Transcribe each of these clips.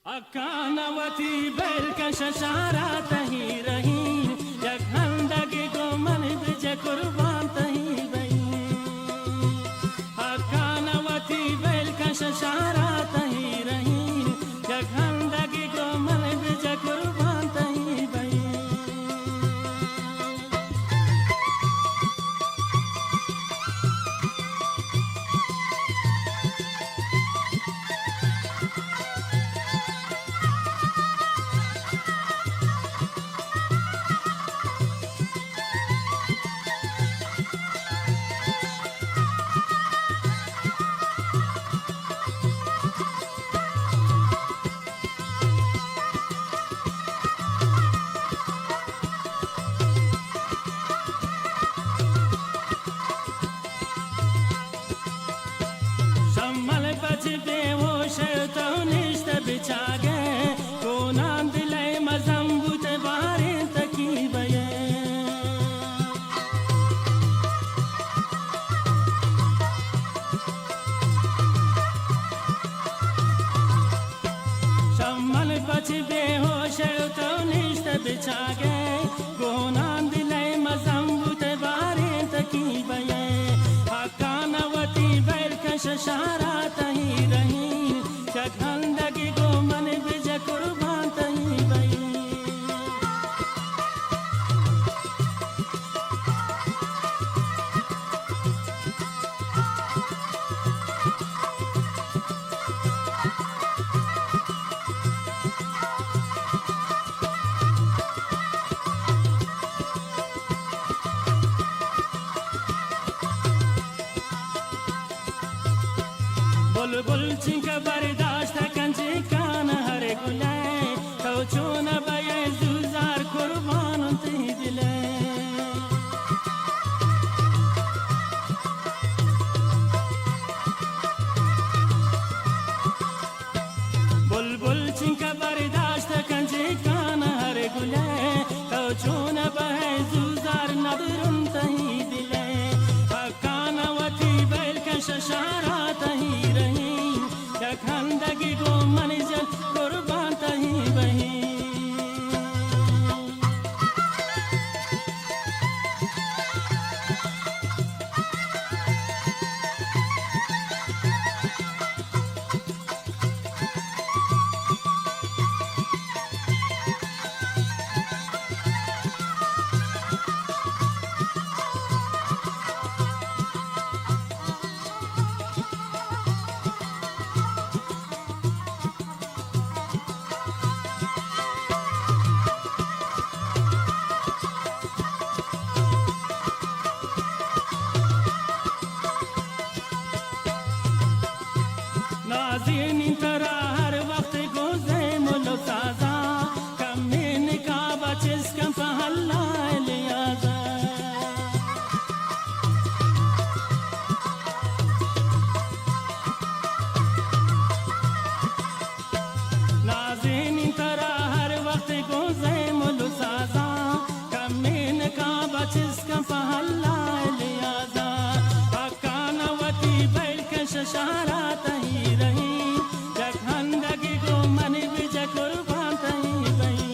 अकानवती बैलकश शारा तही रही यखंदगी को मन बिज कुर्बान तही बही अकानवती बैलकश शारा तही रही यखंदगी को मन बिज कुर्बान तही बही बेहोश तो निश्त बिछा गए को नाम दिले मजम्बूत बारे तकी बये शम्मल बच बेहोश तो निश्त बिछा गए को नाम दिले मजम्बूत बारे तकी बये अकानवती बैलकश शारा तही रही यखंदगी को मन बिज कुर्बान तही बही बुलबुल चिंक बर्दाश्त कंचे कान हर गुले तो चोन बये जुजार कुर्बान ते दिले बुलबुल चिंक बर्दाश्त कंचे कान हर गुले तो चोन बये जुजार नदरुन तही दिले अकानवती बैलकश शारा तही रही यखंदगी को मन जल कुर्बान तही बही नाज़रीन तरा हर वक्त गुज़े मुलो साजा कमीन का बचिस कम पहला लियाजा नाज़रीन तरा हर वक्त गुज़े मुलो साजा कमीन का बचिस कम पहला लियाजा अकानवती बैलकश शारा तही रही यखंदगी को मन बिज कुर्बान तही बही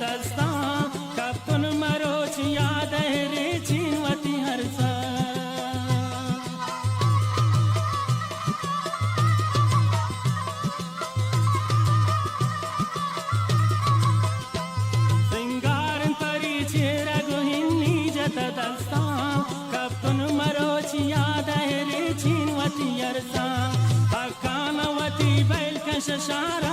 दस्ता कपुन मरोच याद रे चीनवती हरसा सिंगारन परिचय रघुहिनी जत दस्ता कपुन मरोच याद रे चीनवती हरसा अकानवती बैलकश शारा